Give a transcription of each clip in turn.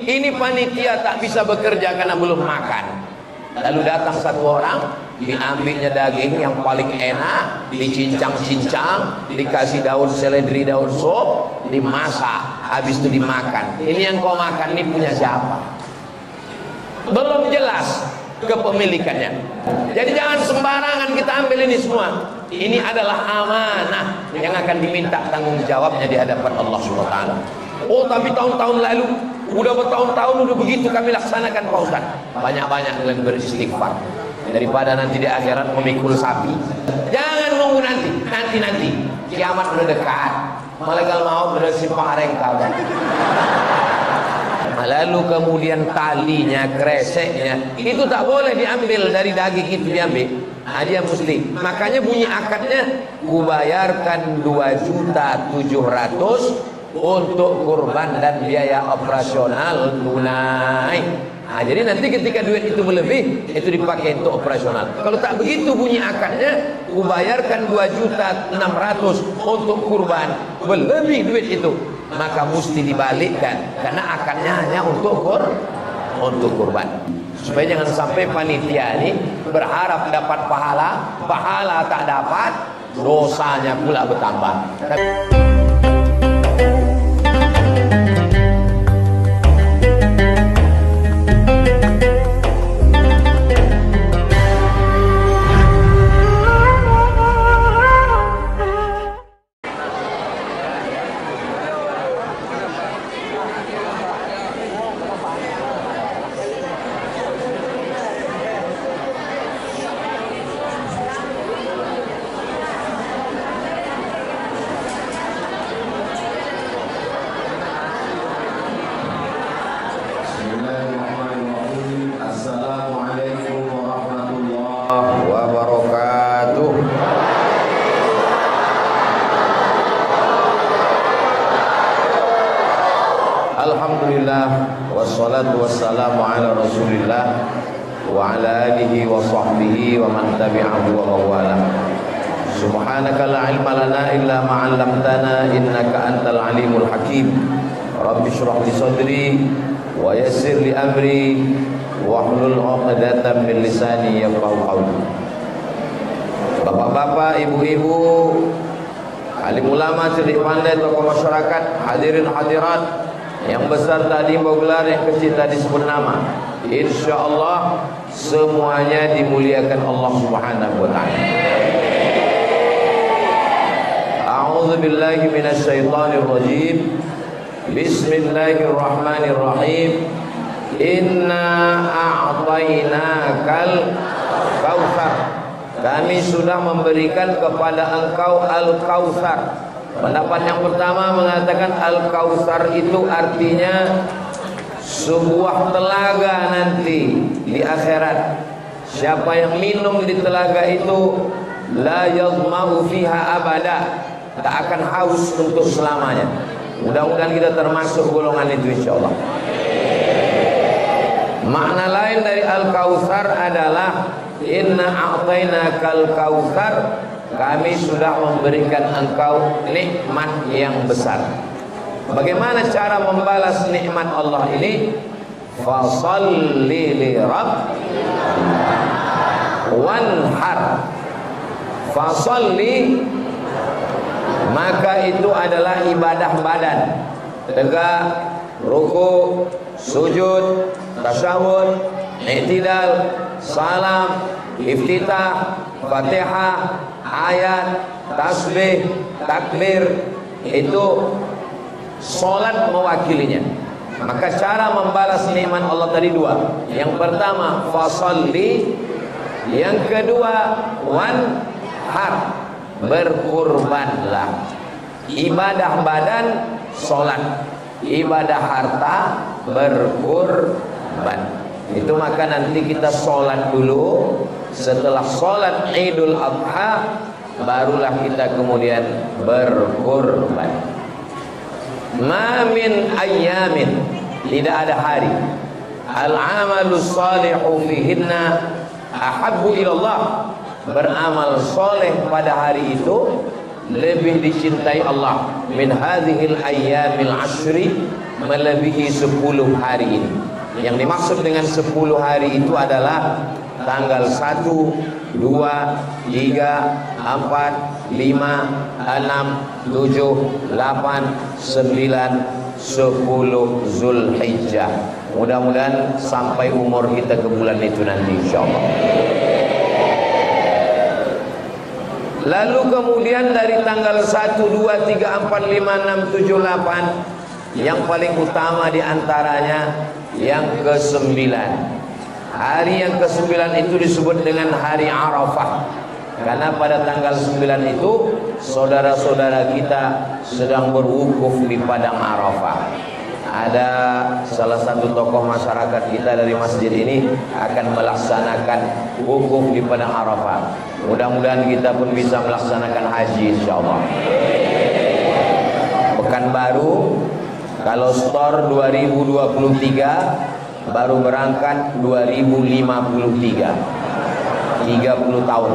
Ini panitia tak bisa bekerja karena belum makan. Lalu datang satu orang, diambilnya daging yang paling enak, dicincang-cincang, dikasih daun seledri, daun sop, dimasak, habis itu dimakan. Ini yang kau makan ini punya siapa? Belum jelas kepemilikannya. Jadi jangan sembarangan kita ambil ini semua. Ini adalah amanah yang akan diminta tanggung jawabnya di hadapan Allah SWT. Oh, tapi tahun-tahun lalu, udah bertahun-tahun udah begitu kami laksanakan, Pak Ustaz. Banyak-banyak kalian beristighfar daripada nanti di akhirat memikul sapi. Jangan nunggu nanti kiamat udah dekat, malaikat maut udah simpang rengkal. Lalu kemudian talinya, kreseknya itu tak boleh diambil dari daging itu, diambil. Nah, dia mesti. Makanya bunyi akadnya, kubayarkan 2.700.000 untuk kurban dan biaya operasional tunai. Nah, jadi nanti ketika duit itu melebih, itu dipakai untuk operasional. Kalau tak begitu bunyi akadnya, kubayarkan 2.600.000 untuk kurban, berlebih duit itu, maka mesti dibalikkan karena akadnya hanya untuk kurban. Supaya jangan sampai panitia ini berharap dapat pahala tak dapat, dosanya pula bertambah. Alhamdulillah, wassalatu wassalamu ala rasulillah wa ala alihi wa sahbihi wa man tabi'ahu wa mawala. Subhanaka la ilma lana illa ma 'allamtana innaka antal alimul hakim. Rabbi shrah li sadri wa yassir li amri wahlul 'uqdatam min lisani yafqahu qawli. Bapak-bapak, ibu-ibu, alim ulama, cerdik pandai, tokoh masyarakat, hadirin hadirat, yang besar tadi mau gelar, yang kecil tadi sebut nama. InsyaAllah semuanya dimuliakan Allah Subhanahu wa ta'ala. A'udzu billahi minasyaitonir rajim. Bismillahirrahmanirrahim. Inna a'tainakal kautsar. Kami sudah memberikan kepada engkau al-kautsar. Pendapat yang pertama mengatakan Al-Kautsar itu artinya sebuah telaga nanti di akhirat. Siapa yang minum di telaga itu la yazma'u fiha abada, tak akan haus untuk selamanya. Mudah-mudahan kita termasuk golongan itu insyaallah. Makna lain dari Al-Kautsar adalah inna a'tainakal kautsar. Kami sudah memberikan engkau nikmat yang besar. Bagaimana cara membalas nikmat Allah ini? Fasalli li rabbika wanhar. Fasalli, maka itu adalah ibadah badan. Tegak, ruku, sujud, tasyahud, i'tidal, salam, iftitah, Fatihah, ayat, tasbih, takbir, itu sholat mewakilinya. Maka cara membalas nikmat Allah tadi dua. Yang pertama fasalli, yang kedua wanhar, berkurbanlah. Ibadah badan sholat, ibadah harta berkurban. Itu maka nanti kita sholat dulu. Setelah sholat Idul Adha, barulah kita kemudian berkurban. Ma min ayyamin, tidak ada hari, al-amalus salihu fihinna ahabbu ilallah, beramal soleh pada hari itu lebih dicintai Allah min hadhil ayyamil ashri, melebihi 10 hari ini. Yang dimaksud dengan 10 hari itu adalah tanggal 1, 2, 3, 4, 5, 6, 7, 8, 9, 10 Zulhijjah. Mudah-mudahan sampai umur kita ke bulan itu nanti insyaallah. Lalu kemudian dari tanggal 1, 2, 3, 4, 5, 6, 7, 8, yang paling utama diantaranya yang ke-9. Hari yang ke-9 itu disebut dengan hari Arafah, karena pada tanggal 9 itu saudara-saudara kita sedang berwukuf di padang Arafah. Ada salah satu tokoh masyarakat kita dari masjid ini akan melaksanakan wukuf di padang Arafah. Mudah-mudahan kita pun bisa melaksanakan haji insyaallah. Pekanbaru kalau store 2023 baru berangkat 2053, 30 tahun.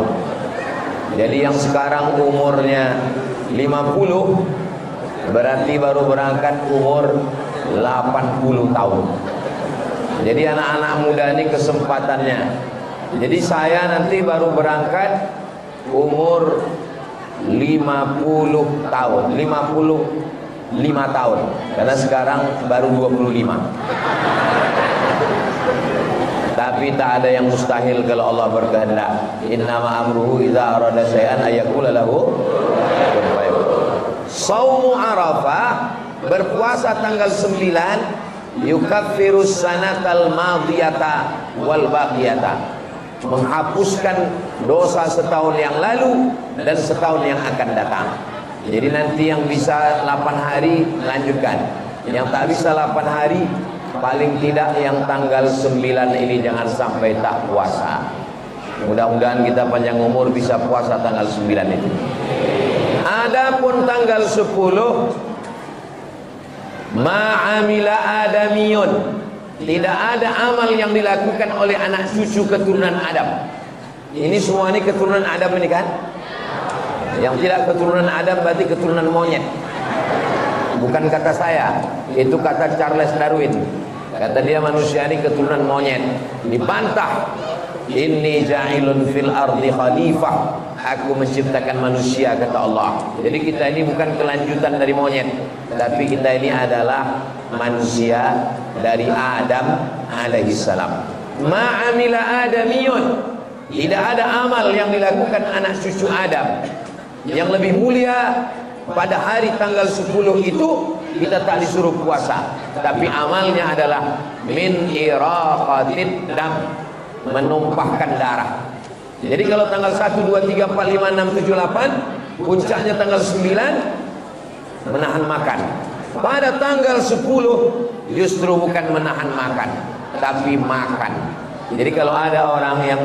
Jadi yang sekarang umurnya 50 berarti baru berangkat umur 80 tahun. Jadi anak-anak muda ini kesempatannya. Jadi saya nanti baru berangkat umur 50 tahun, 55 tahun, karena sekarang baru 25. Tapi tak ada yang mustahil kalau Allah berkehendak. Innama amruhu idza arada syai'an ayaqula lahu kun fayakun. Shaumu Arafah, berpuasa tanggal 9, yukaffirus sanatal madiyata wal baqiyata, menghapuskan dosa setahun yang lalu dan setahun yang akan datang. Jadi nanti yang bisa 8 hari lanjutkan, yang tak bisa 8 hari paling tidak yang tanggal 9 ini jangan sampai tak puasa. Mudah-mudahan kita panjang umur bisa puasa tanggal 9 itu. Adapun tanggal 10, ma'amila adamiyun, tidak ada amal yang dilakukan oleh anak cucu keturunan Adam. Ini semua ini keturunan Adam ini kan? Yang tidak keturunan Adam berarti keturunan monyet. Bukan kata saya, itu kata Charles Darwin. Kata dia manusia ini keturunan monyet. Dibantah. Inni ja'ilun fil ardi khalifah, aku menciptakan manusia kata Allah. Jadi kita ini bukan kelanjutan dari monyet, tapi kita ini adalah manusia dari Adam alaihissalam. Ma'amila adamiyun, tidak ada amal yang dilakukan anak cucu Adam yang lebih mulia. Pada hari tanggal 10 itu kita tak disuruh puasa, tapi amalnya adalah min iraqatid dam, menumpahkan darah. Jadi kalau tanggal 1, 2, 3, 4, 5, 6, 7, 8, puncaknya tanggal 9 menahan makan. Pada tanggal 10 justru bukan menahan makan, tapi makan. Jadi kalau ada orang yang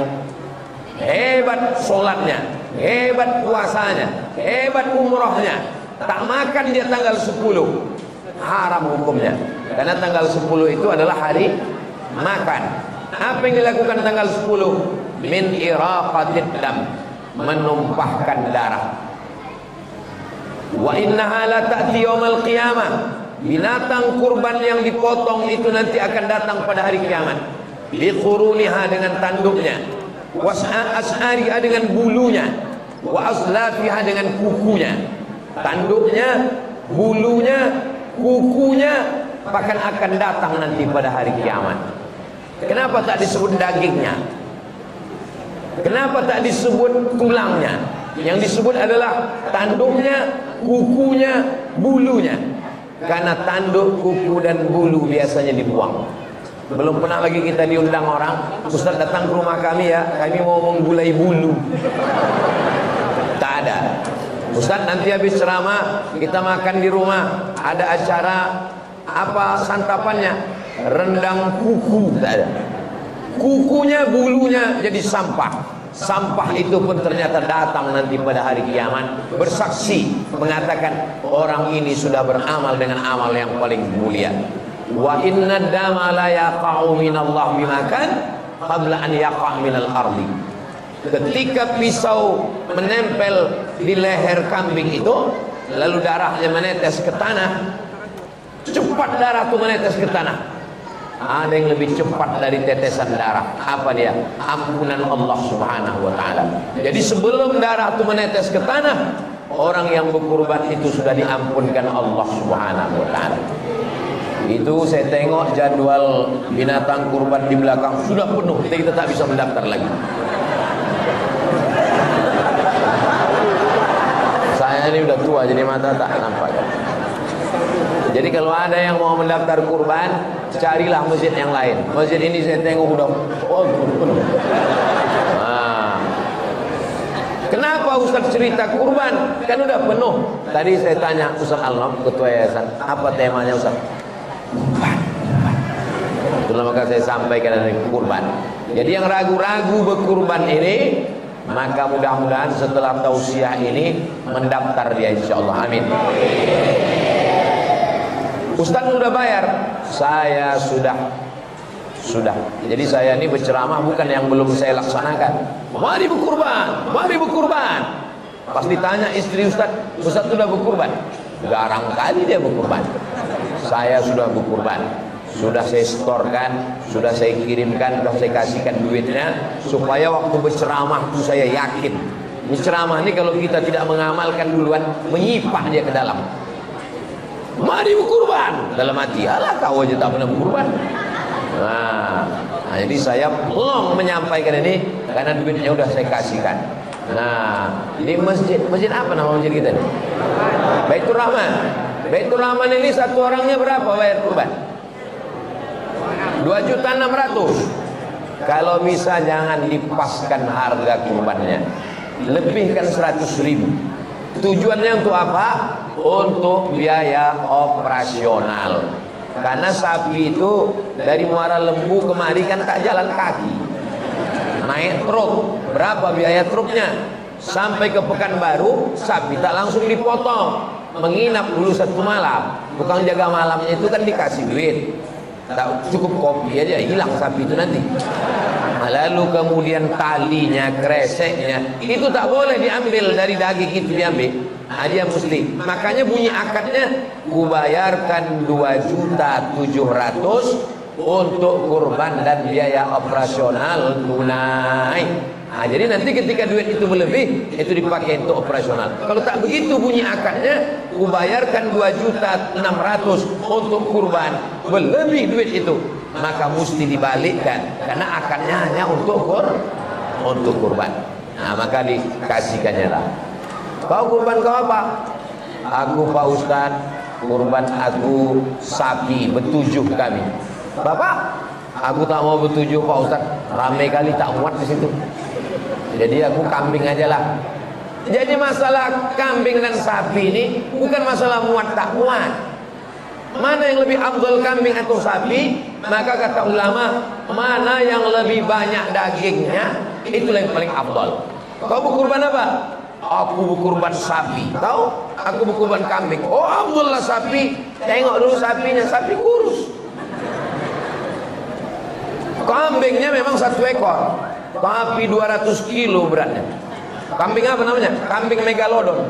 hebat sholatnya, hebat puasanya, hebat umrohnya, tak makan dia tanggal 10, haram hukumnya. Karena tanggal 10 itu adalah hari makan. Apa yang dilakukan tanggal 10? Min iraqatid dam, menumpahkan darah. Wa innaha la ta'ti yaumal qiyamah, binatang kurban yang dipotong itu nanti akan datang pada hari kiamat. Biquruniha, dengan tanduknya, was'ariha, dengan bulunya, wa aslafiha, dengan kukunya. Tanduknya, bulunya, kukunya bahkan akan datang nanti pada hari kiamat. Kenapa tak disebut dagingnya? Kenapa tak disebut tulangnya? Yang disebut adalah tanduknya, kukunya, bulunya. Karena tanduk, kuku dan bulu biasanya dibuang. Belum pernah lagi kita diundang orang, Ustaz datang ke rumah kami ya, kami mau menggulai bulu. Tak ada. Ustaz nanti habis ceramah kita makan di rumah, ada acara apa santapannya? Rendang kuku. Tak ada. Kukunya, bulunya jadi sampah. Sampah itu pun ternyata datang nanti pada hari kiamat bersaksi mengatakan orang ini sudah beramal dengan amal yang paling mulia. Wa inna dama la yaqa'u minallah bimakan qabla an yaqa' minal ardi. Ketika pisau menempel di leher kambing itu, lalu darahnya menetes ke tanah, cepat darah itu menetes ke tanah. Ada yang lebih cepat dari tetesan darah. Apa dia? Ampunan Allah Subhanahu wa ta'ala. Jadi sebelum darah itu menetes ke tanah, orang yang berkurban itu sudah diampunkan Allah Subhanahu wa ta'ala. Itu saya tengok jadwal binatang kurban di belakang sudah penuh, kita tak bisa mendaftar lagi. Saya ini udah tua jadi mata tak nampak. Jadi kalau ada yang mau mendaftar kurban, carilah masjid yang lain. Masjid ini saya tengok udah penuh. Nah, kenapa Ustaz cerita kurban? Kan udah penuh. Tadi saya tanya Ustaz Alnam, ketua yayasan, apa temanya Ustaz? Kurban. Itulah maka saya sampaikan dari kurban. Jadi yang ragu-ragu berkurban ini, maka mudah-mudahan setelah tausiah ini mendaftar dia insyaallah. Amin. Ustaz sudah bayar? Saya sudah. Jadi saya ini berceramah bukan yang belum saya laksanakan. Mari berkurban, mari berkurban. Pas ditanya istri Ustaz sudah berkurban? Garang kali dia berkurban. Saya sudah berkurban. Sudah saya setorkan, sudah saya kirimkan, sudah saya kasihkan duitnya, supaya waktu berceramah itu saya yakin. Berceramah ini kalau kita tidak mengamalkan duluan, menyipah dia ke dalam. Mari berkurban, dalam hati, alah kau aja tak pernah berkurban. Nah, jadi saya belum menyampaikan ini karena duitnya sudah saya kasihkan. Nah, di masjid apa nama masjid kita ini? Baitur Rahman. Baitur Rahman ini satu orangnya berapa bayar kurban? 2.600.000. Kalau bisa jangan dipaskan harga kurbannya, lebihkan 100.000. Tujuannya untuk apa? Untuk biaya operasional. Karena sapi itu dari Muara Lembu kemari kan tak jalan kaki, naik truk. Berapa biaya truknya? Sampai ke Pekanbaru, sapi tak langsung dipotong, menginap dulu 1 malam. Tukang jaga malamnya itu kan dikasih duit, tak cukup kopi aja hilang sapi itu nanti. Lalu kemudian talinya, kreseknya itu tak boleh diambil dari daging itu diambil. Nah, dia mesti. Makanya bunyi akadnya, kubayarkan 2.700.000 untuk kurban dan biaya operasional tunai. Nah, jadi nanti ketika duit itu melebih, itu dipakai untuk operasional. Kalau tak begitu bunyi akadnya, kubayarkan 2.600.000 untuk kurban, berlebih duit itu, maka mesti dibalikkan karena akadnya hanya untuk kurban. Nah, maka dikasihkannya lah. Kau kurban kau apa? Aku Pak Ustaz, kurban aku sapi bertujuh kami. Bapak, aku tak mau bertujuh Pak Ustaz, ramai kali tak muat di situ. Jadi aku kambing aja lah. Jadi masalah kambing dan sapi ini bukan masalah muat tak muat. Mana yang lebih afdal, kambing atau sapi? Maka kata ulama, mana yang lebih banyak dagingnya, itulah yang paling afdal. Kau berkurban apa? Aku berkurban sapi. Tahu? Aku berkurban kambing. Oh, afdal sapi. Tengok dulu sapinya, sapi kurus. Kambingnya memang 1 ekor, tapi 200 kilo beratnya. Kambing apa namanya? Kambing megalodon.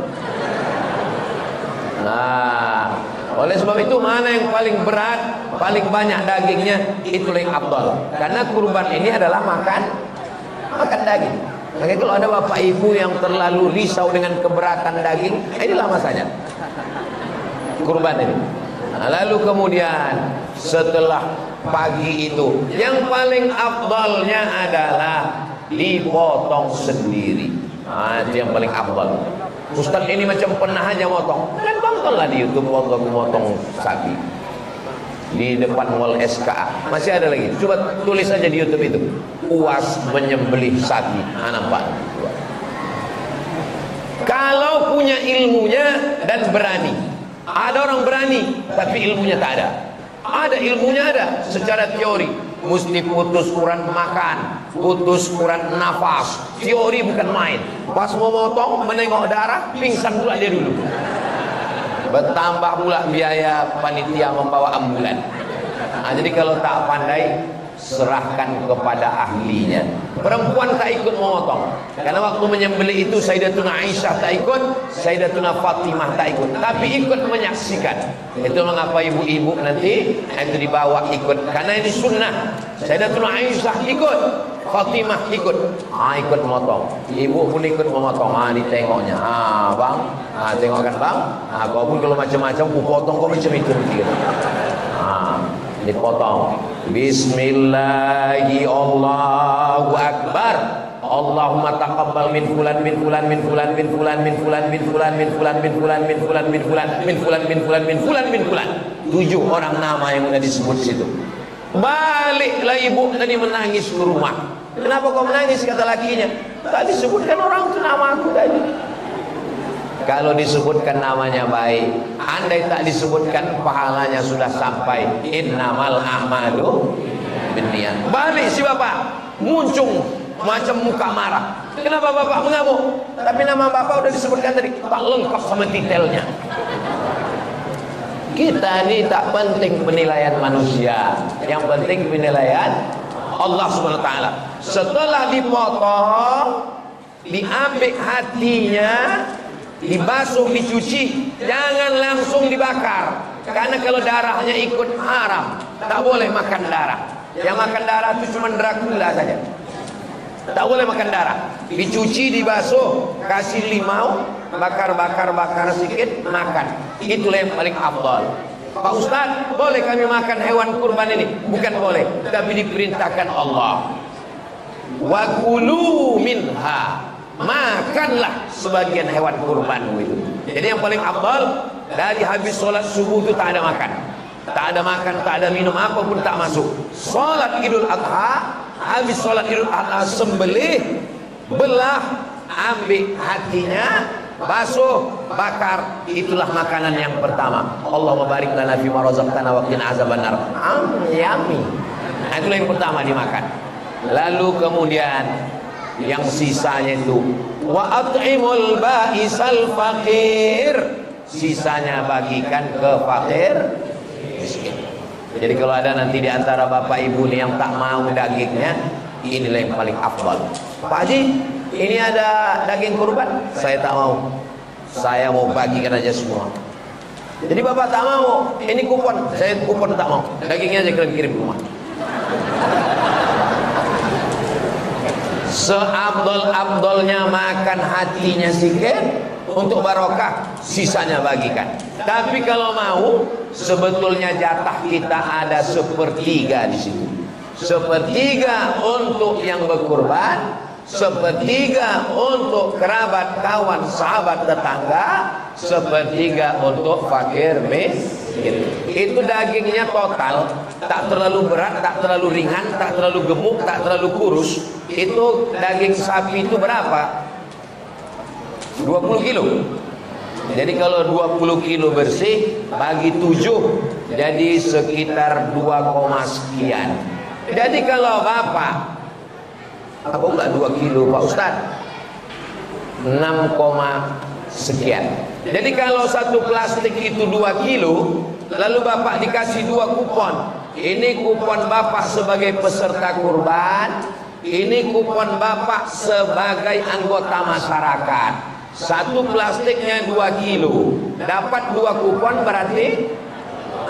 Nah, oleh sebab itu mana yang paling berat, paling banyak dagingnya, itulah yang afdal. Karena kurban ini adalah makan daging. Makanya kalau ada bapak ibu yang terlalu risau dengan keberatan daging, inilah masanya kurban ini. Nah, lalu kemudian setelah pagi itu, yang paling afdalnya adalah dipotong sendiri. Nah, itu yang paling afdal. Ustaz ini macam pernah aja motong. Kan tontonlah di YouTube waktu aku motong sapi di depan mall SKA. Masih ada lagi. Coba tulis saja di YouTube itu. Uas menyembelih sapi. Nampak. Kalau punya ilmunya dan berani. Ada orang berani tapi ilmunya tak ada. Ada ilmunya, ada secara teori. Mesti putus ukuran makan, putus ukuran nafas. Teori bukan main. Pas mau motong, menengok darah, pingsan pula dia dulu. Bertambah pula biaya panitia membawa ambulan. Nah, jadi kalau tak pandai, serahkan kepada ahlinya. Perempuan tak ikut memotong, karena waktu menyembelih itu Sayyidatuna Aisyah tak ikut, Sayyidatuna Fatimah tak ikut, tapi ikut menyaksikan. Itu mengapa ibu-ibu nanti itu dibawa ikut, karena ini sunnah. Sayyidatuna Aisyah ikut, Fatimah ikut, ikut memotong. Ibu pun ikut memotong. Ditengoknya, bang, tengokkan bang, kau pun kalau macam-macam ku potong kau macam itu gitu. Dipotong. Bismillahi Allahu Akbar. Allahumma taqabbal min fulan min fulan min fulan min fulan min fulan min fulan min fulan min fulan min fulan min fulan min fulan min fulan min fulan min fulan. 7 orang nama yang sudah disebut situ. Baliklah ibu tadi menangis ke rumah. Kenapa kau menangis, kata lakinya? Tadi sebutkan orang itu nama aku tadi. Kalau disebutkan namanya baik, andai tak disebutkan pahalanya sudah sampai. Innamal a'malu binniyat. Balik si bapak, muncung macam muka marah. Kenapa bapak mengamuk? Tapi nama bapak udah disebutkan tadi, tak lengkap sama detailnya. Kita ini tak penting penilaian manusia, yang penting penilaian Allah Subhanahu wa taala. Setelah dipotong, diambil hatinya, dibasuh, dicuci, jangan langsung dibakar, karena kalau darahnya ikut haram, tak boleh makan darah. Yang makan darah itu cuma Dracula saja, tak boleh makan darah. Dicuci, dibasuh, kasih limau, bakar sedikit, makan. Itulah yang paling afdal. Pak Ustaz, boleh kami makan hewan kurban ini? Bukan boleh, tapi diperintahkan Allah. Wa kulu minha, makanlah sebagian hewan kurbanmu itu. Jadi yang paling afdal, dari habis sholat subuh itu tak ada makan, tak ada minum, apapun tak masuk. Sholat Idul Adha, habis sholat Idul Adha sembelih, belah, ambil hatinya, basuh, bakar. Itulah makanan yang pertama. Allahumma barik lana fima razaqtana wa qina azabannar. Yummy. Itulah yang pertama dimakan. Lalu kemudian yang sisanya itu wa at'imul ba'isal faqir, sisanya bagikan ke fakir miskin. Jadi kalau ada nanti di antara bapak ibu nih yang tak mau dagingnya, inilah yang paling afdal. Pak Haji, ini ada daging kurban, saya tak mau, saya mau bagikan aja semua. Jadi bapak tak mau, ini kupon, saya kupon tak mau, dagingnya aja kirim ke rumah. Seabdol-abdolnya makan hatinya sikit untuk barokah, sisanya bagikan. Tapi kalau mau, sebetulnya jatah kita ada 1/3 di situ. 1/3 untuk yang berkurban, 1/3 untuk kerabat, kawan, sahabat, tetangga, 1/3 untuk fakir miskin. Itu dagingnya total, tak terlalu berat, tak terlalu ringan, tak terlalu gemuk, tak terlalu kurus. Itu daging sapi itu berapa? 20 kilo. Jadi kalau 20 kilo bersih bagi 7, jadi sekitar 2, sekian. Jadi kalau bapak, apa enggak 2 kilo Pak Ustaz? 6, sekian. Jadi kalau satu plastik itu 2 kilo, lalu bapak dikasih 2 kupon. Ini kupon bapak sebagai peserta kurban, ini kupon bapak sebagai anggota masyarakat. Satu plastiknya 2 kilo, dapat 2 kupon berarti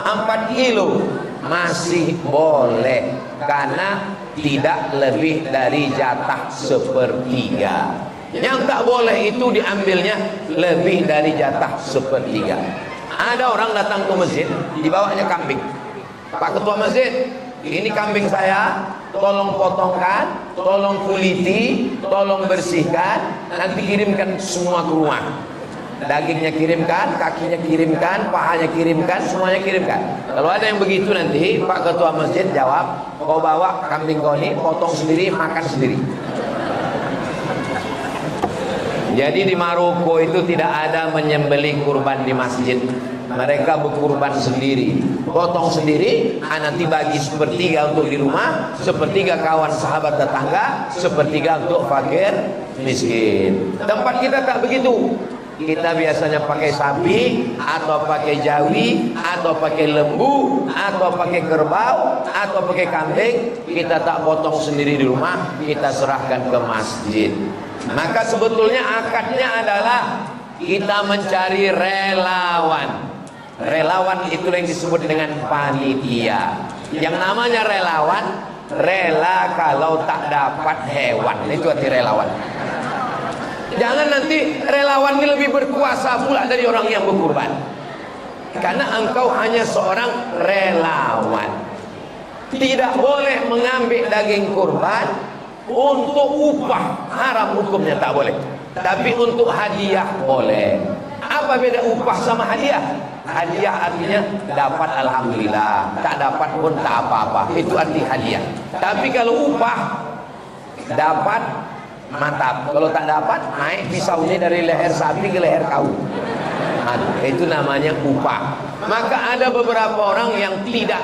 4 kilo. Masih boleh, karena tidak lebih dari jatah 1/3. Yang tak boleh itu diambilnya lebih dari jatah 1/3. Ada orang datang ke masjid, dibawanya kambing. Pak Ketua Masjid, ini kambing saya, tolong potongkan, tolong kuliti, tolong bersihkan, nanti kirimkan semua ke rumah. Dagingnya kirimkan, kakinya kirimkan, pahanya kirimkan, semuanya kirimkan. Kalau ada yang begitu nanti Pak Ketua Masjid jawab, kau bawa kambing kau ini, potong sendiri, makan sendiri. Jadi di Maroko itu tidak ada menyembelih kurban di masjid. Mereka berkurban sendiri, potong sendiri, nanti bagi 1/3 untuk di rumah, 1/3 kawan sahabat tetangga, 1/3 untuk fakir miskin. Tempat kita tak begitu. Kita biasanya pakai sapi, atau pakai jawi, atau pakai lembu, atau pakai kerbau, atau pakai kambing. Kita tak potong sendiri di rumah, kita serahkan ke masjid. Maka sebetulnya akadnya adalah kita mencari relawan. Relawan itu yang disebut dengan panitia. Yang namanya relawan, rela kalau tak dapat hewan, itu arti relawan. Jangan nanti relawan ini lebih berkuasa pula dari orang yang berkurban, karena engkau hanya seorang relawan. Tidak boleh mengambil daging kurban untuk upah, haram hukumnya, tak boleh. Tapi untuk hadiah boleh. Apa beda upah sama hadiah? Hadiah artinya dapat alhamdulillah, tak dapat pun tak apa-apa, itu arti hadiah. Tapi kalau upah, dapat mantap, kalau tak dapat naik pisaunya dari leher sapi ke leher kau. Itu namanya upah. Maka ada beberapa orang yang tidak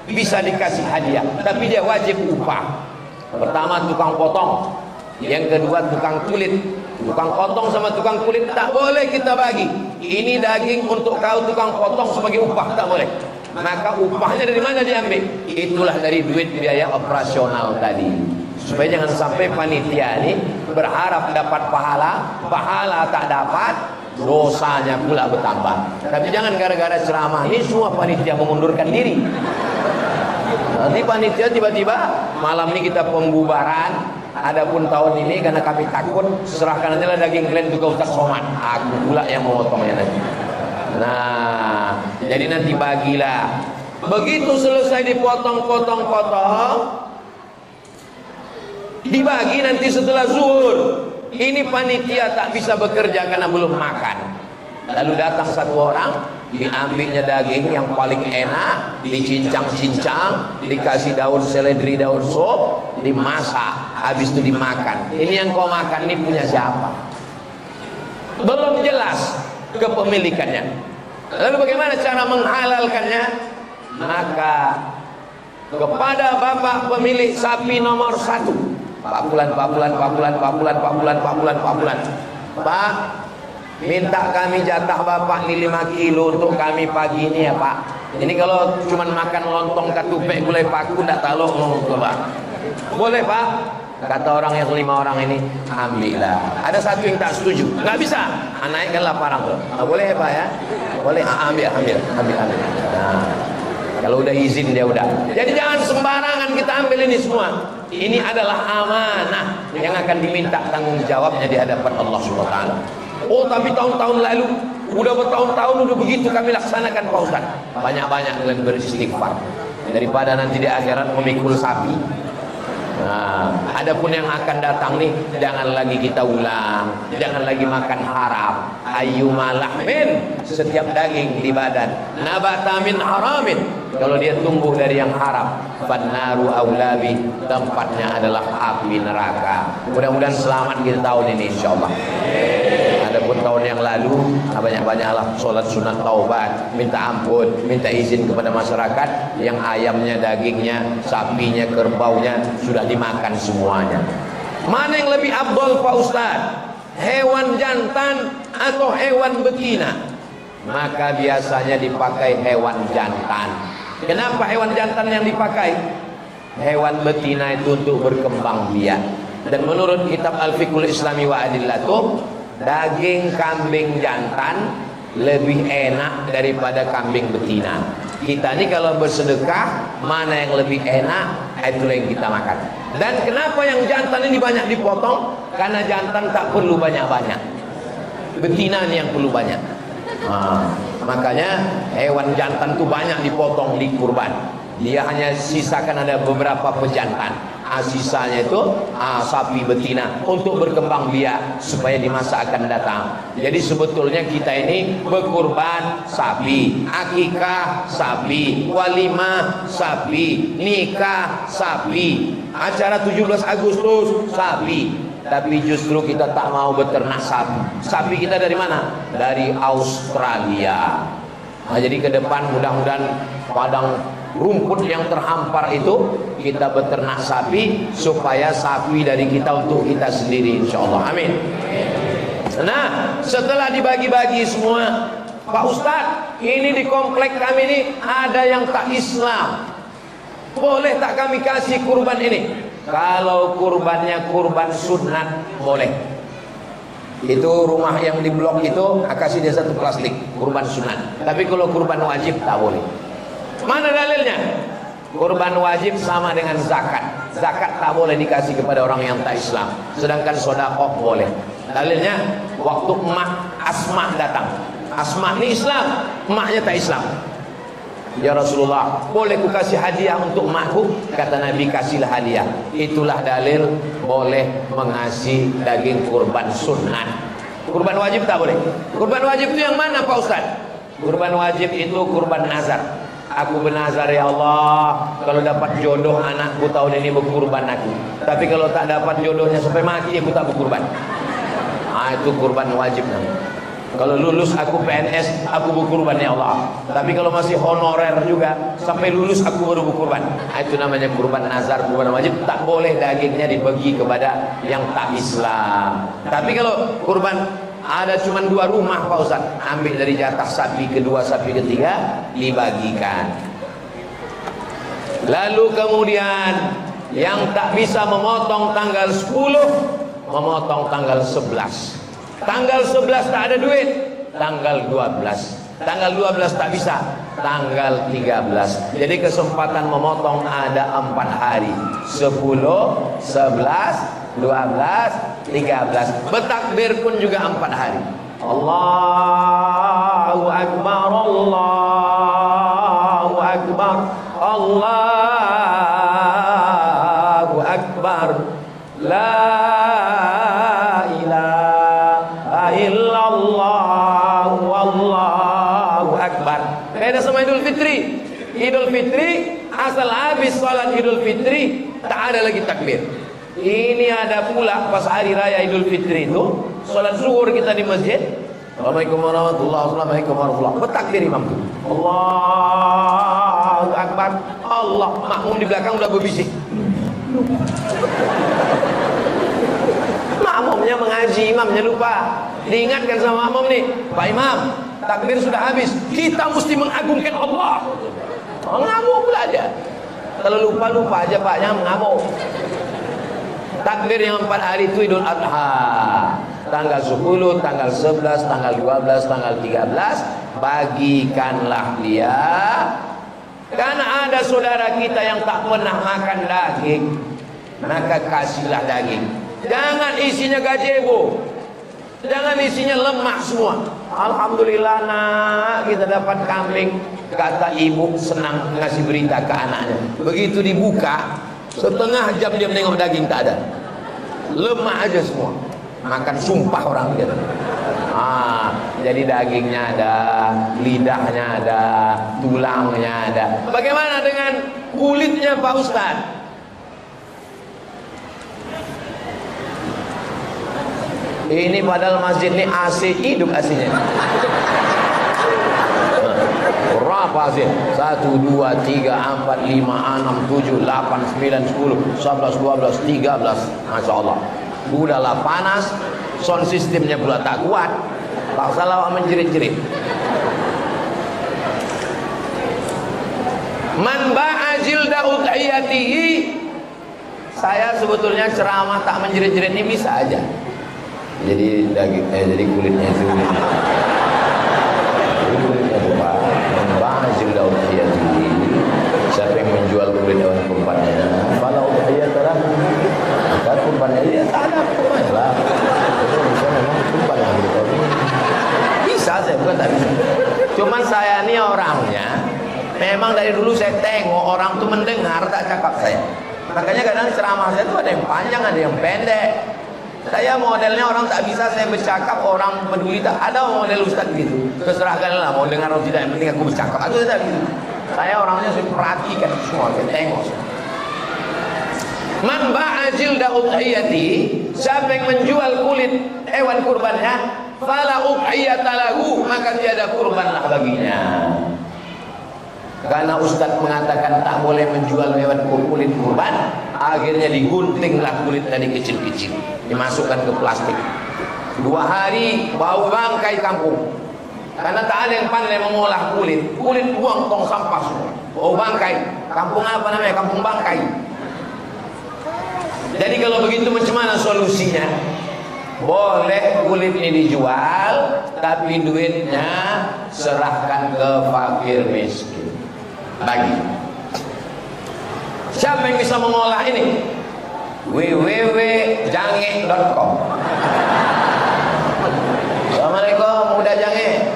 bisa dikasih hadiah, tapi dia wajib upah. Pertama tukang potong, yang kedua tukang kulit. Tukang potong sama tukang kulit tak boleh kita bagi. Ini daging untuk kau tukang potong sebagai upah, tak boleh. Maka upahnya dari mana diambil? Itulah dari duit biaya operasional tadi. Supaya jangan sampai panitia ini berharap dapat pahala, pahala tak dapat, dosanya pula bertambah. Tapi jangan gara-gara ceramah ini semua panitia mengundurkan diri. Nanti panitia tiba-tiba malam ini kita pembubaran. Adapun tahun ini karena kami takut, serahkan aja lah daging kalian juga Ustaz Somad. Aku pula yang memotongnya nanti. Nah, jadi nanti bagilah. Begitu selesai dipotong-potong-potong, dibagi nanti setelah zuhur. Ini panitia tak bisa bekerja karena belum makan. Lalu datang satu orang, diambilnya daging yang paling enak, dicincang-cincang, dikasih daun seledri, daun sop, dimasak, habis itu dimakan. Ini yang kau makan ini punya siapa? Belum jelas kepemilikannya. Lalu bagaimana cara menghalalkannya? Maka kepada bapak pemilik sapi nomor 1, Pak Bulan, Pak, minta kami jatah bapak ini 5 kilo untuk kami pagi ini ya Pak. Ini kalau cuma makan lontong katupek gulai paku tak tahu Pak. Boleh Pak? Kata orang yang 5 orang ini, ambillah. Ada satu yang tak setuju, nggak bisa. Naikkanlah parang tuh. Boleh ya Pak ya? Boleh. Ambil. Nah, kalau udah izin dia udah. Jadi jangan sembarangan kita ambil ini semua. Ini adalah amanah yang akan diminta tanggung jawabnya di hadapan Allah Subhanahu wa taala. Oh, tapi tahun-tahun lalu, udah bertahun-tahun udah begitu kami laksanakan Pak Ustaz. Banyak-banyak kalian beristighfar daripada nanti di akhirat memikul sapi. Nah, adapun yang akan datang nih, jangan lagi kita ulang, jangan lagi makan haram. Ayyuma lahmin, setiap daging di badan, nabata min haramin, kalau dia tumbuh dari yang haram, fannaru aulabi, tempatnya adalah api neraka. Mudah-mudahan selamat kita tahun ini insyaallah. Adapun tahun yang lalu, banyak-banyaklah sholat sunat taubat, minta ampun, minta izin kepada masyarakat yang ayamnya, dagingnya, sapinya, kerbaunya sudah dimakan semuanya. Mana yang lebih afdol Pak Ustaz? Hewan jantan atau hewan betina? Maka biasanya dipakai hewan jantan. Kenapa hewan jantan yang dipakai? Hewan betina itu untuk berkembang biak. Dan menurut kitab Al-Fiqhul Islami wa Adillatuh, daging kambing jantan lebih enak daripada kambing betina. Kita ini kalau bersedekah, mana yang lebih enak, itu yang kita makan. Dan kenapa yang jantan ini banyak dipotong? Karena jantan tak perlu banyak-banyak, betina ini yang perlu banyak. Makanya hewan jantan itu banyak dipotong di kurban. Dia hanya sisakan ada beberapa pejantan. Sisanya itu sapi betina untuk berkembang biak supaya di masa akan datang. Jadi sebetulnya kita ini berkurban sapi, akikah sapi, walimah sapi, nikah sapi, acara 17 Agustus sapi. Tapi justru kita tak mau beternak sapi. Sapi kita dari mana? Dari Australia. Jadi ke depan mudah-mudahan padang rumput yang terhampar itu kita beternak sapi supaya sapi dari kita untuk kita sendiri insyaallah. Amin. Nah, setelah dibagi-bagi semua, Pak Ustadz, ini di komplek kami ini ada yang tak Islam, boleh tak kami kasih kurban ini? Kalau kurbannya kurban sunat, boleh. Itu rumah yang di blok itu, kasih dia satu plastik kurban sunat. Tapi kalau kurban wajib tak boleh. Mana dalilnya? Kurban wajib sama dengan zakat. Zakat tak boleh dikasih kepada orang yang tak Islam. Sedangkan sedekah boleh. Dalilnya waktu emak Asma datang. Asma ini Islam, emaknya tak Islam. Ya Rasulullah, boleh ku kasih hadiah untuk emakku? Kata Nabi, kasihlah hadiah. Itulah dalil boleh mengasih daging kurban sunat. Kurban wajib tak boleh. Kurban wajib itu yang mana Pak Ustaz? Kurban wajib itu kurban nazar. Aku bernazar, ya Allah, kalau dapat jodoh anakku tahun ini berkurban aku. Tapi kalau tak dapat jodohnya sampai mati aku tak berkurban. Itu kurban wajib namanya. Kalau lulus aku PNS, aku berkurban ya Allah. Tapi kalau masih honorer juga, sampai lulus aku baru berkurban. Itu namanya kurban nazar, kurban wajib. Tak boleh dagingnya dibagi kepada yang tak Islam. Tapi kalau kurban ada cuma 2 rumah Pak Ustaz, ambil dari jatah sapi kedua, sapi ketiga, dibagikan. Lalu kemudian yang tak bisa memotong tanggal 10, memotong tanggal 11. Tanggal 11 tak ada duit, tanggal 12. Tanggal 12 tak bisa, tanggal 13. Jadi kesempatan memotong ada 4 hari. 10, 11, 12, 13. Bertakbir pun juga 4 hari. Allahu Akbar, Allahu Akbar, Allahu Akbar, la ilaha illallah, wallahu akbar. Beda sama Idul Fitri. Idul Fitri asal habis sholat Idul Fitri tak ada lagi takbir. Ini ada pula pas hari raya Idul Fitri itu sholat zuhur kita di masjid. Assalamualaikum warahmatullahi wabarakatuh. Bertakbir imam itu. Allahu Akbar. Allah, makmum di belakang udah berbisik. Makmumnya mengaji, imamnya lupa. Diingatkan sama makmum nih, Pak Imam, takbir sudah habis. Kita mesti mengagungkan Allah. Mengamuk pula aja. Kalau lupa aja Paknya mengamuk. Takbir yang 4 hari itu Idul Adha. Tanggal 10, tanggal 11, tanggal 12, tanggal 13, bagikanlah dia. Karena ada saudara kita yang tak pernah makan daging, maka kasihlah daging. Jangan isinya gazebo, jangan isinya lemak semua. Alhamdulillah nak, kita dapat kambing. Kata ibu senang ngasih berita ke anaknya. Begitu dibuka, setengah jam dia menengok daging tak ada, lemak aja semua. Makan sumpah orang dia. Jadi dagingnya ada, lidahnya ada, tulangnya ada. Bagaimana dengan kulitnya Pak Ustaz? Ini padahal masjid ini AC hidup AC-nya. Berapa sih? 1, 2, 3, 4, 5, 6, 7, 8, 9, 10, 11, 12, 13. Masya Allah. Udahlah panas, sound sistemnya pula tak kuat. Tak salah menjerit-jerit. Man ba'a jilda udhiyatihi. Saya sebetulnya ceramah tak menjerit-jerit ini bisa aja. Jadi daging, jadi kulitnya itu. Kulitnya itu Pak. Man ba'a jilda udhiyatihi. Siapa yang menjual kulit hewan kurbannya, fala udhiyatalah. Maka kurbannya dia tak ada kurbannya lah. Bisa memang kurban yang begitu. Bisa saya bukan tak bisa. Cuman saya ini orangnya memang dari dulu saya tengok orang tuh mendengar tak cakap saya. Makanya kadang ceramah saya tuh ada yang panjang, ada yang pendek. Saya modelnya orang tak bisa saya bercakap, orang peduli tak ada model ustaz gitu. Terserahkanlah mau dengar atau tidak, yang penting aku bercakap. Itu saya gitu. Saya orangnya saya perhatikan semua, saya tengok. Man ba'a jilda udhiyati, siapa yang menjual kulit hewan kurbannya, fala udhiyata lahu, maka tiada kurbanlah baginya. Karena ustaz mengatakan tak boleh menjual hewan kulit kurban, akhirnya diguntinglah kulit tadi kecil-kecil, dimasukkan ke plastik. 2 hari bau bangkai kampung. Karena tak ada yang pandai mengolah kulit. Kulit buang tong sampah semua. Bau bangkai. Kampung apa namanya? Kampung bangkai. Jadi kalau begitu macam mana solusinya? Boleh kulit ini dijual, tapi duitnya serahkan ke fakir miskin. Bagi. Siapa yang bisa mengolah ini? www.jange.com. Assalamualaikum Muda Jange.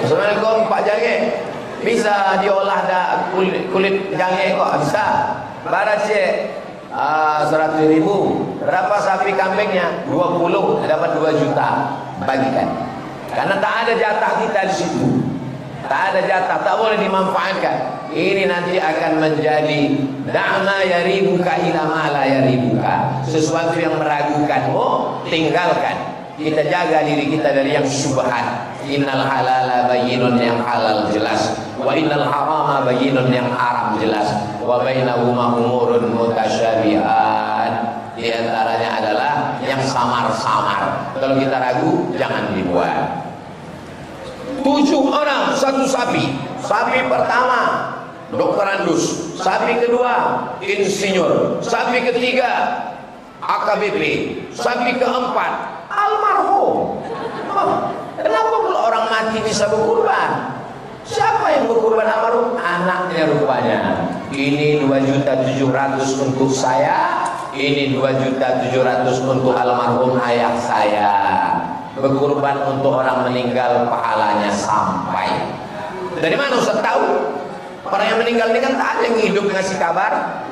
Assalamualaikum Pak Jange. Bisa diolah kulit jange kok? Bisa. Barat cek 100.000. Berapa sapi kambingnya? 20. Dapat 2 juta. Bagikan. Karena tak ada jatah kita di situ. Tak ada jatah, tak boleh dimanfaatkan. Ini nanti akan menjadi da'ma yaribuka ila ma la yaribuka. Sesuatu yang meragukanmu, tinggalkan. Kita jaga diri kita dari yang syubhat. Innal halala bayyinun, yang halal jelas. Wa innal harama bayyinun, yang haram jelas. Wa bainahuma umurun mutasyabihat. Di antaranya adalah yang samar-samar. Kalau kita ragu, jangan dibuat. 7 orang, 1 sapi. Sapi pertama dokter Andus, sapi kedua insinyur, sapi ketiga AKBP, sapi keempat almarhum. Kenapa kalau orang mati bisa berkurban? Siapa yang berkurban almarhum? Anaknya rupanya. Ini 2.700.000 untuk saya, ini 2.700.000 untuk almarhum ayah saya. Berkurban untuk orang meninggal, pahalanya sampai. Dari mana Ustaz tahu? Orang yang meninggal ini kan tak ada yang hidup ngasih kabar.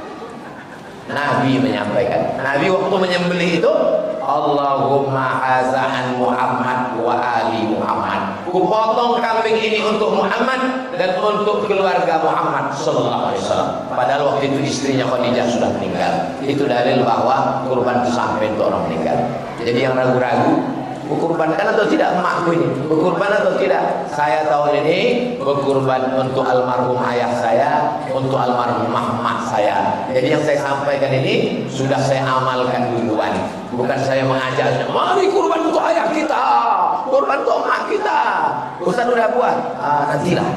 Nabi menyampaikan. Nabi waktu menyembelih itu, Allahumma haza'an Muhammad wa ali Muhammad. Kupotong kambing ini untuk Muhammad dan untuk keluarga Muhammad sallallahu alaihi wasallam. Padahal waktu itu istrinya Khadijah sudah meninggal. Itu dalil bahwa kurban itu sampai untuk orang meninggal. Jadi yang ragu-ragu, berkurbankan atau tidak emakku ini? Berkurban atau tidak? Saya tahun ini berkurban untuk almarhum ayah saya, untuk almarhum mak saya. Jadi yang saya sampaikan ini sudah saya amalkan duluan. Bukan saya mengajaknya, mari kurban untuk ayah kita, kurban untuk mak kita. Ustaz udah buat? Nantilah.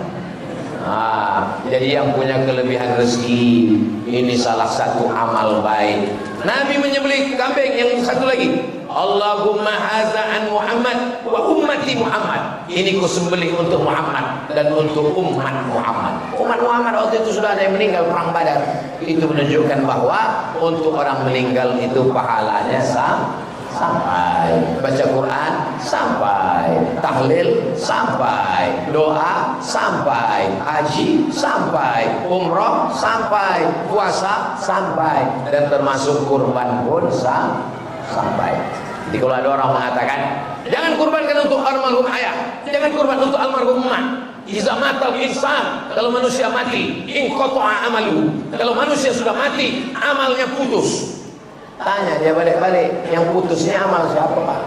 Jadi yang punya kelebihan rezeki, ini salah satu amal baik. Nabi menyembelih kambing yang satu lagi. Allahumma haza'an Muhammad wa ummati Muhammad. Ini ku sembelih untuk Muhammad dan untuk umat Muhammad. Umat Muhammad waktu itu sudah ada yang meninggal perang Badar. Itu menunjukkan bahwa untuk orang meninggal itu pahalanya sampai. Baca Quran sampai, tahlil sampai, doa sampai, haji sampai, umroh sampai, puasa sampai, dan termasuk kurban pun sampai. Jadi kalau ada orang mengatakan jangan kurbankan untuk almarhum ayah, jangan kurban untuk almarhum emak. Iza matal insan, kalau manusia mati, in qata'a amalu. Kalau manusia sudah mati, amalnya putus. Tanya dia balik-balik, yang putusnya amal siapa Pak?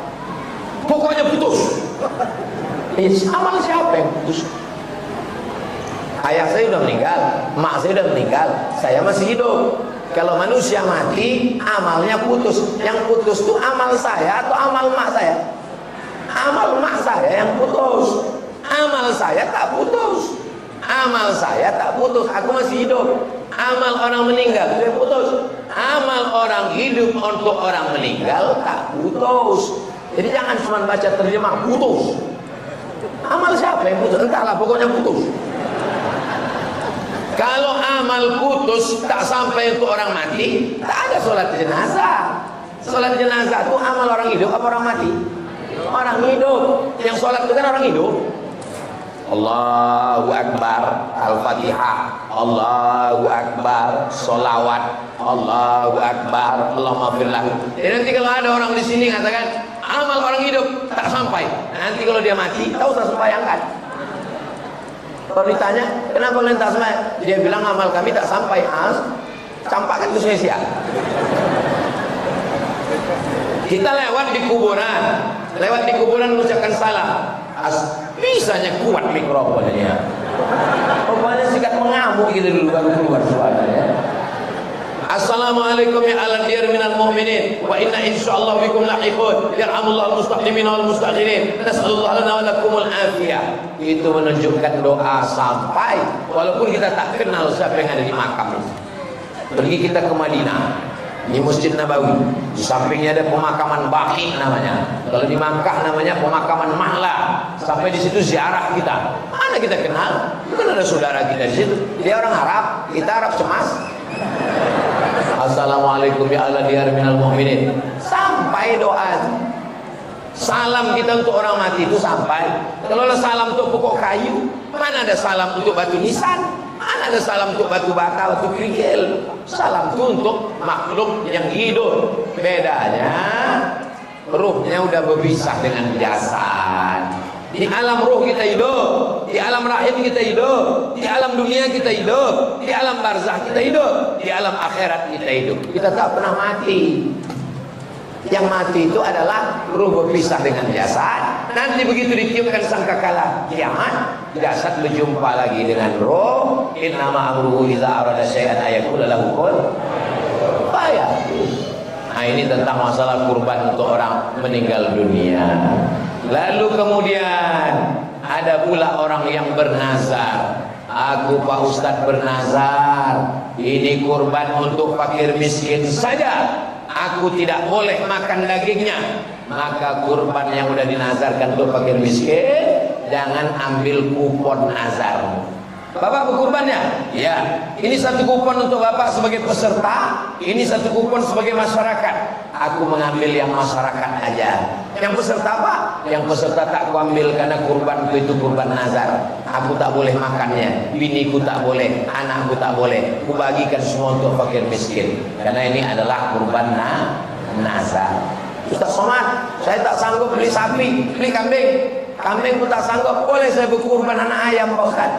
Pokoknya putus. Amal siapa yang putus? Ayah saya sudah meninggal, emak saya sudah meninggal, saya masih hidup. Kalau manusia mati, amalnya putus. Yang putus itu amal saya atau amal emak saya? Amal emak saya yang putus. Amal saya tak putus. Amal saya tak putus, aku masih hidup. Amal orang meninggal sudah putus. Amal orang hidup untuk orang meninggal tak putus. Jadi jangan cuma baca terjemah putus. Amal siapa yang putus? Entahlah, pokoknya putus. Kalau amal putus tak sampai untuk orang mati, tak ada sholat jenazah. Sholat jenazah itu amal orang hidup apa orang mati? Orang hidup. Yang sholat itu kan orang hidup. Allahu Akbar, Al-Fatihah, Allahu Akbar, Solawat, Allahu Akbar, Allahumma firlah. Jadi nanti kalau ada orang di sini katakan amal orang hidup tak sampai, nanti kalau dia mati, tahu tak sembahyangkan. Kalau ditanya, kenapa kalian tak sembahyang? Dia bilang amal kami tak sampai. Campakkan itu sia-sia. Kita lewat di kuburan mengucapkan salam. Bisanya kuat mikrofonnya. Pokoknya sikat mengamuk gitu dulu baru keluar suaranya. Assalamualaikum Assalamualaikum ya ala diyar minal mu'minin wa inna insyaallah bikum lahiqun yarhamullahu al-mustaqimin wal mustakhirin nasallallahu lana wa lakumul afiyah. Itu menunjukkan doa sampai walaupun kita tak kenal siapa yang ada di makam. Pergi kita ke Madinah, di Masjid Nabawi, di sampingnya ada pemakaman Baqi namanya. Kalau di Makkah namanya pemakaman Mahla. Sampai di situ ziarah kita. Mana kita kenal? Bukan ada saudara kita di situ. Dia orang Arab, kita Arab cemas. Assalamualaikum ya ala diyar minal mu'minin. Sampai doa. Salam kita untuk orang mati itu sampai. Kalau ada salam untuk pokok kayu, mana ada salam untuk batu nisan? Mana ada salam untuk batu bata, batu kerikil? Salam itu untuk makhluk yang hidup. Bedanya ruhnya udah berpisah dengan jasad. Di alam ruh kita hidup, di alam rahim kita hidup, di alam dunia kita hidup, di alam barzah kita hidup, di alam akhirat kita hidup. Kita tak pernah mati. Yang mati itu adalah ruh berpisah dengan jasad. Nanti begitu ditiupkan sangkakala kiamat, jasad berjumpa lagi dengan ruh. Innama amruhu idza arada syai'an ayaqula lahu kun fayakun. Nah, ini tentang masalah kurban untuk orang meninggal dunia. Lalu kemudian ada pula orang yang bernazar. Aku Pak Ustadz bernazar, ini kurban untuk fakir miskin saja. Aku tidak boleh makan dagingnya. Maka kurban yang udah dinazarkan untuk fakir miskin, jangan ambil kupon nazar. Bapak berkurbannya? Ya. Ini satu kupon untuk Bapak sebagai peserta, ini satu kupon sebagai masyarakat. Aku mengambil yang masyarakat aja. Yang peserta apa? Yang peserta tak kuambil karena kurbanku itu kurban nazar. Aku tak boleh makannya, biniku tak boleh, anakku tak boleh. Kubagikan semua untuk fakir miskin. Karena ini adalah kurban nazar. Ustaz Somad, saya tak sanggup beli sapi, beli kambing. Kambingku tak sanggup, boleh saya berkurban anak ayam Pak Ustaz.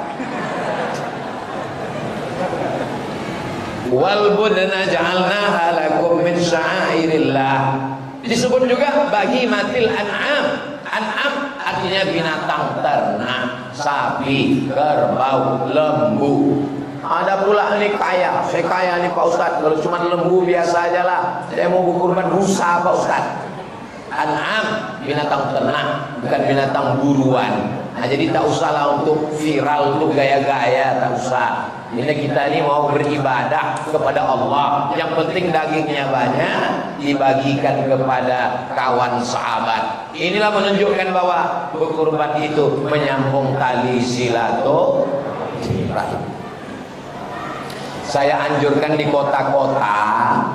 Wal budna ja'alnaha lakum min sya'airillah. Disebut juga bahimatil an'am. An'am artinya binatang ternak, sapi, kerbau, lembu. Ada pula ini kaya, saya kaya nih Pak Ustaz. Kalau cuma lembu biasa aja lah, saya mau berkurban rusa Pak Ustaz. An'am binatang ternak, bukan binatang buruan. Nah, jadi tak usahlah untuk viral, untuk gaya-gaya, tak usah. Ini kita ini mau beribadah kepada Allah. Yang penting dagingnya banyak, dibagikan kepada kawan sahabat. Inilah menunjukkan bahwa berkurban itu menyambung tali silaturahim. Saya anjurkan di kota-kota,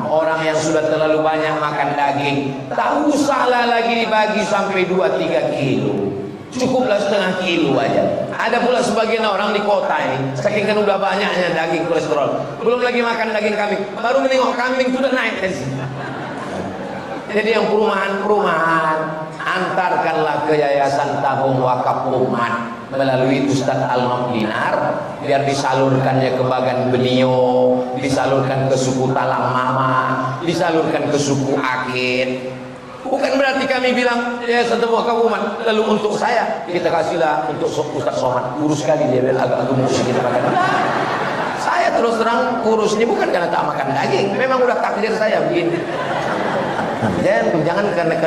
orang yang sudah terlalu banyak makan daging, tak usahlah lagi dibagi sampai 2-3 kilo. Cukuplah setengah kilo aja. Ada pula sebagian orang di kota ini, saking kan udah banyaknya daging kolesterol, belum lagi makan daging kambing, baru menengok kambing sudah naik tensi. Jadi yang perumahan-perumahan, antarkanlah ke Yayasan Tabung Wakaf Umat melalui Ustadz Al-Mam Dinar, biar disalurkannya ke Bagan Benio, disalurkan ke suku Talang Mama, disalurkan ke suku Akit. Bukan berarti kami bilang ya satu wakaf umat lalu untuk saya kita kasihlah untuk Ustaz Somad, kurus sekali dia agak gemuk sedikit makan. Saya terus terang kurus ini bukan karena tak makan daging, memang udah takdir saya begini. Jangan karena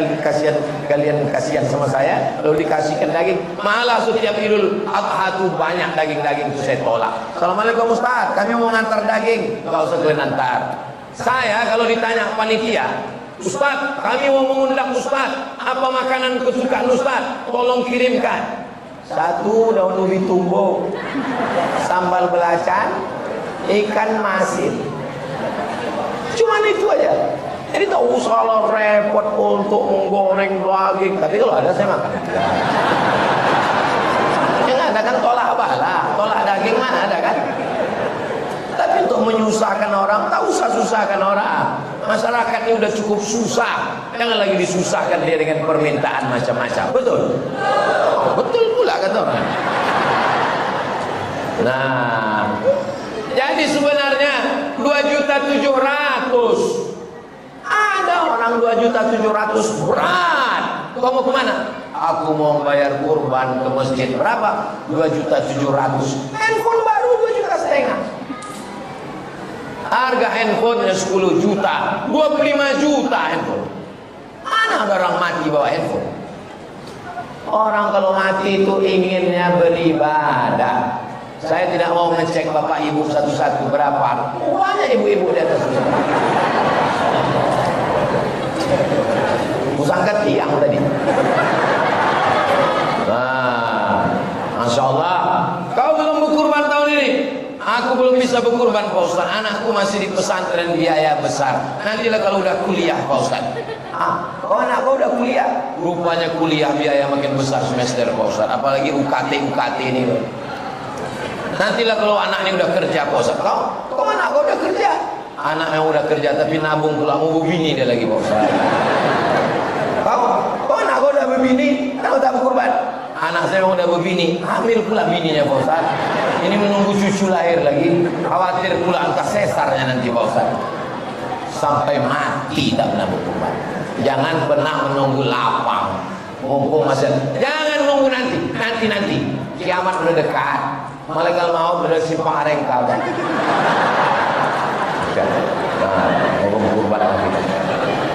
kalian kasihan sama saya lalu dikasihkan daging, malah setiap Idul Adha tuh banyak daging-daging itu saya tolak. Assalamualaikum Ustaz, kami mau ngantar daging. Enggak usah kalian antar. Saya kalau ditanya panitia, Ustaz, kami mau mengundang Ustaz, apa makanan kesukaan Ustaz? Tolong kirimkan. 1 daun ubi tumbo, sambal belacan, ikan masin. Cuman itu aja. Jadi tak usah lah repot untuk menggoreng daging. Tapi kalau ada saya makan. Yang ada kan tolak bala, tolak daging mana ada kan? Tapi untuk menyusahkan orang, tak usah susahkan orang. Masyarakat ini udah cukup susah, jangan lagi disusahkan dia dengan permintaan macam-macam. Betul? Oh, betul pula kata orang. Nah, jadi sebenarnya 2.700.000. Ada orang 2.700.000 berat. Kau mau kemana? Aku mau bayar kurban ke masjid. Berapa? 2.700.000. Handphone baru 2,5 juta. Harga handphonenya 10 juta, 25 juta handphone. Mana ada orang mati bawa handphone? Orang kalau mati itu inginnya beribadah. Saya tidak mau ngecek bapak ibu satu-satu berapa. Banyak ibu-ibu di atas sana. Musangkat tiang tadi. Nah, Masya Allah. Kau belum berkurban tahun ini? Aku belum bisa berkurban Pak Ustaz. Anakku masih di pesantren, biaya besar. Nantilah kalau udah kuliah Pak Ustaz. Kau anak kau udah kuliah? Rupanya kuliah biaya makin besar semester Pak Ustaz. Apalagi UKT ini. Nantilah kalau anaknya udah kerja Pak Ustaz. Kau anak kau udah kerja? Anak yang udah kerja tapi nabung pula mau berbini dia lagi Pak Ustaz. Kau anak kau udah berbini, kau tak berkurban? Anak saya udah berbini, hamil pula bininya Pak Ustaz. Ini menunggu cucu lahir lagi, khawatir pula angka sesarnya nanti Pak Ustaz. Sampai mati tak pernah berkurban. Jangan pernah menunggu lapang. Mumpung masih, jangan nunggu nanti. Kiamat udah dekat. Malaikat maut udah simpang arengkal. Nah, mau berkurban lagi.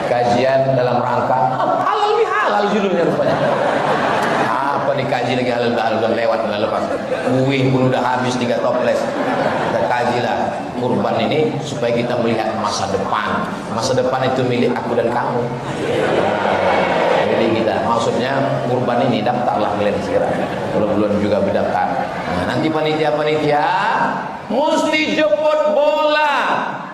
Kajian dalam rangka halal bihalal judulnya rupanya. Apa dikaji lagi halal bihalal udah lewat udah lepas. Kuih pun udah habis 3 toples. Kita kajilah kurban ini supaya kita melihat masa depan. Masa depan itu milik aku dan kamu. Jadi kita maksudnya kurban ini daftarlah kalian segera. Belum juga berdaftar. Nah, nanti panitia mesti jemput bola.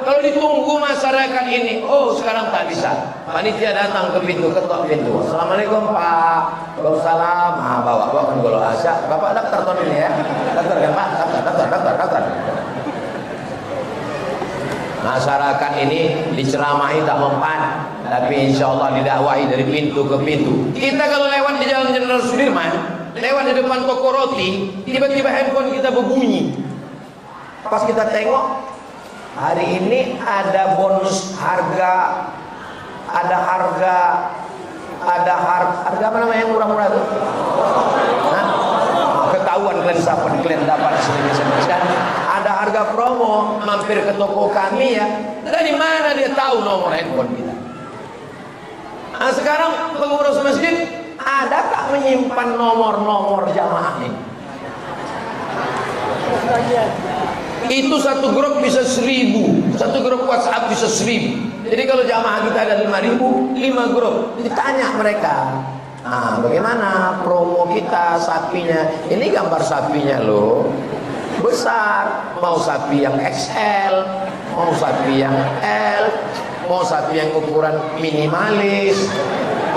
Kalau ditunggu masyarakat ini, sekarang tak bisa. Panitia datang ke pintu, ketok pintu. Assalamualaikum Pak. Waalaikumsalam. Bawa kan kalau asya. Bapak daftar tahun ini ya. Daftar kan Pak? Daftar. Masyarakat ini diceramahi tak mempan, tapi insya Allah didakwahi dari pintu ke pintu. Kita kalau lewat di Jalan Jenderal Sudirman, lewat di depan toko roti, tiba-tiba handphone kita berbunyi. Pas kita tengok, hari ini ada bonus harga, ada harga apa namanya yang murah-murah itu? Ketahuan kalian dapat sini kan? Ada harga promo, mampir ke toko kami ya. Dari mana dia tahu nomor handphone kita? Nah, sekarang pengurus masjid ada tak menyimpan nomor jamaah ini? Itu satu grup bisa 1000, satu grup WhatsApp bisa 1000. Jadi kalau jamaah kita ada 5000, 5 grup. Ditanya mereka, bagaimana promo kita sapinya? Ini gambar sapinya loh, besar. Mau sapi yang XL, mau sapi yang L, mau sapi yang ukuran minimalis,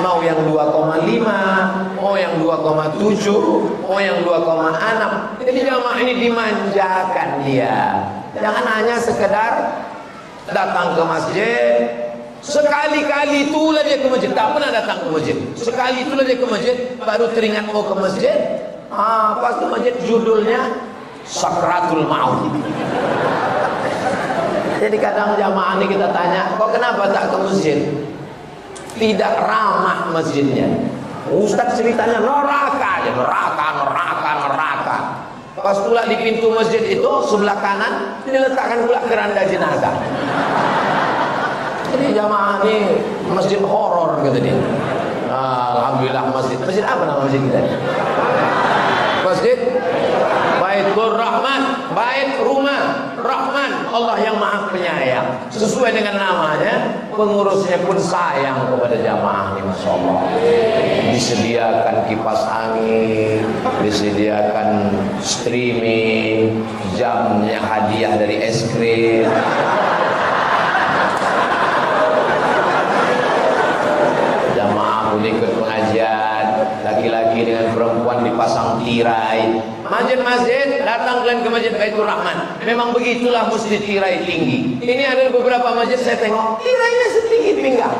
mau yang 2,5, mau yang 2,7, mau yang 2,6. Jadi jamaah ini dimanjakan dia. Jangan hanya sekedar datang ke masjid, sekali-kali itulah dia ke masjid, tak pernah datang ke masjid. Sekali itulah dia ke masjid, baru teringat mau ke masjid. Pas ke masjid judulnya Sakratul Maut. Jadi kadang jamaah ini kita tanya, kok kenapa tak ke masjid? Tidak ramah masjidnya. Ustaz ceritanya neraka aja, neraka. Pas pula di pintu masjid itu sebelah kanan diletakkan pula keranda jenazah. Jadi jamaah ini masjid horor gitu dia. Alhamdulillah masjid apa nama masjid kita? Masjid Baitur Rahman, bait rumah Rahman, Allah yang Maha Penyayang. Sesuai dengan namanya, pengurusnya pun sayang kepada jamaah ini, Masya Allah. Disediakan kipas angin, disediakan streaming, jamnya hadiah dari es krim. Jamaah pun ikut pengajian, laki-laki dengan perempuan dipasang tirai. Masjid-masjid, datang kalian ke Masjid Baitur Rahman. Memang begitulah mesti tirai tinggi. Ini ada beberapa masjid saya tengok, tirainya setinggi pinggang.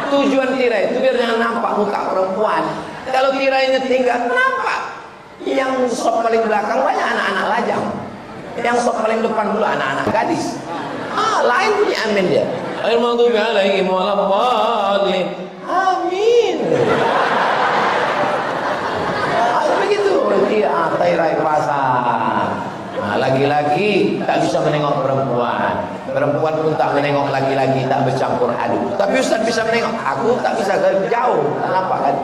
Tujuan tirai itu biar jangan nampak muka perempuan. Kalau tirainya tinggi, nampak. Yang sop paling belakang banyak anak-anak lajang. Yang sop paling depan dulu anak-anak gadis. Lain punya amin dia. Al-maghdubi alaihim waladdallin. Amin. Begitu tirai pasang. Lagi-lagi tak bisa menengok perempuan. Perempuan pun tak menengok laki-laki, tak bercampur aduk. Tapi Ustaz bisa menengok, aku tak bisa jauh. Kenapa kan?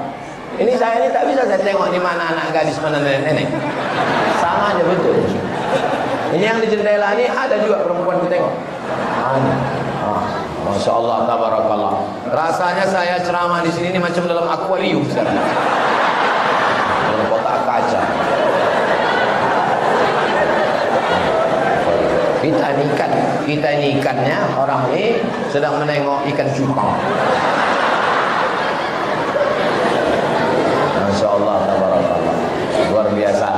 Ini saya ini tak bisa saya tengok di mana anak gadis, mana nenek-nenek. Sama aja betul. Ini yang di jendela ini ada juga perempuan kita tengok. Masya Allah, tabarakallah. Rasanya saya ceramah di sini ini macam dalam akuarium sekarang. Dalam kotak kaca. Kita ini ikannya, orang ini sedang menengok ikan cupang. Masya Allah, tabarakallah. Luar biasa.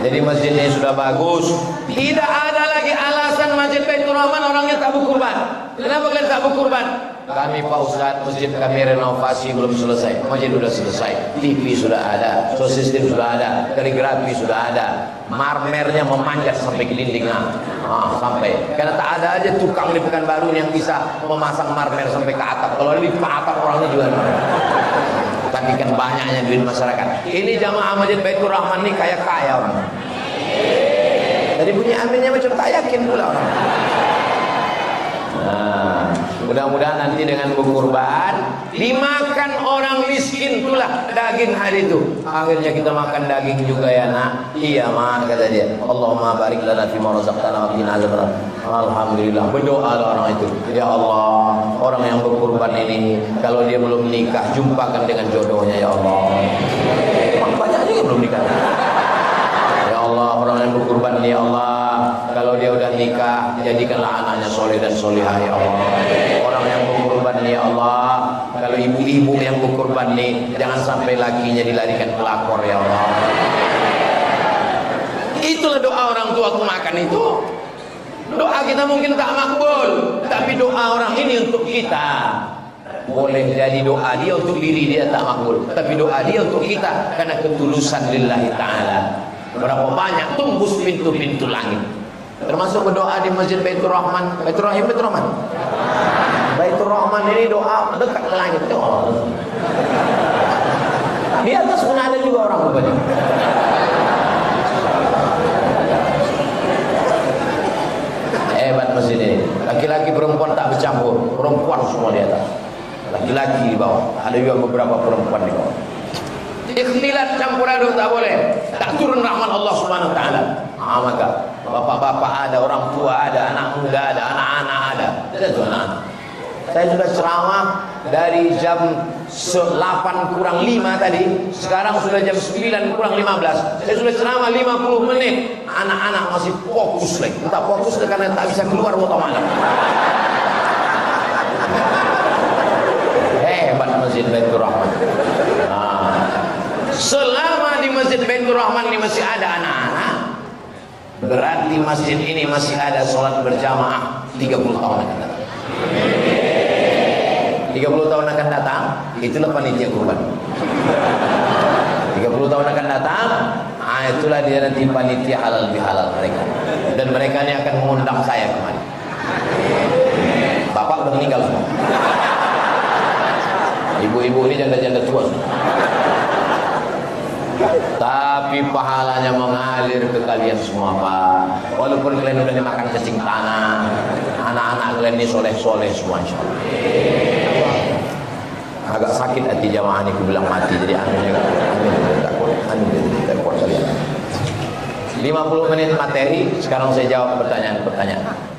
Jadi masjid ini sudah bagus. Tidak ada lagi alasan Masjid Baitur Rahman orangnya tak berkurban. Kenapa kalian tak berkurban? Kami Pak Ustadz, masjid kami renovasi belum selesai. Masjid sudah selesai, TV sudah ada, sound system sudah ada, kaligrafi sudah ada, marmernya memanjat sampai ke dindingnya, sampai. Karena tak ada aja tukang di Pekanbaru yang bisa memasang marmer sampai ke atap. Kalau di atap orangnya juga. Tapi kan banyaknya duit masyarakat. Ini jamaah Masjid Baitur Rahman ini kaya-kaya orang. Jadi bunyi aminnya macam tak yakin pula orang. Nah, mudah-mudahan nanti dengan berkurban dimakan orang miskin itulah daging hari itu. Akhirnya kita makan daging juga ya nak. Iya mak, kata dia. Allahumma barik lana fi ma razaqtana wa qina adzabannar. Alhamdulillah, berdoa orang itu. Ya Allah, orang yang berkurban ini kalau dia belum nikah jumpakan dengan jodohnya ya Allah. Banyak juga belum nikah. Ya Allah, orang yang berkurban ini ya Allah, kalau dia udah nikah jadikanlah anaknya soleh dan solihah ya Allah. Orang yang berkurban ini ya Allah, kalau ibu-ibu yang berkurban ini jangan sampai lakinya dilarikan pelakor ya Allah. Itulah doa orang tua aku makan itu. Doa kita mungkin tak makbul, tapi doa orang ini untuk kita. Boleh jadi doa dia untuk diri dia tak makbul, tapi doa dia untuk kita karena ketulusan lillahi ta'ala. Berapa banyak tembus pintu-pintu langit. Termasuk berdoa di Masjid Baitur Rahman. Baitur Rahim, Baitur Rahman. Baitur Rahman ini doa dekat ke langit. Di atas pun ada juga orang rupanya. Hebat masjid ini. Laki-laki perempuan tak bercampur. Perempuan semua di atas. Laki-laki di bawah. Ada juga beberapa perempuan di bawah. Ikhtilat campur aduk tak boleh. Tak turun rahmat Allah Subhanahu wa taala. Maka bapak-bapak ada, orang tua ada, anak muda ada, anak-anak ada. Ada anak. Saya sudah ceramah dari jam 8 kurang 5 tadi. Sekarang sudah jam 9 kurang 15. Saya sudah ceramah 50 menit. Anak-anak masih fokus lagi. Entah fokus karena tak bisa keluar waktu malam. Hebat Masjid Baitur Rahman. Selama di Masjid Baitur Rahman ini masih ada anak-anak, berarti masjid ini masih ada sholat berjamaah 30 tahun akan datang. 30 tahun akan datang, itulah panitia kurban. 30 tahun akan datang, itulah dia nanti panitia halal bihalal mereka. Dan mereka ini akan mengundang saya kemari. Bapak udah meninggal semua. Ibu-ibu ini janda-janda tua semua. Tapi pahalanya mengalir ke kalian semua Pak. Walaupun kalian udah dimakan cacing tanah, anak-anak kalian ini soleh-soleh semua insyaallah. Agak sakit hati jamaah ini, aku bilang mati. Jadi amin juga. Amin tak kuat kalian. 50 menit materi, sekarang saya jawab pertanyaan-pertanyaan.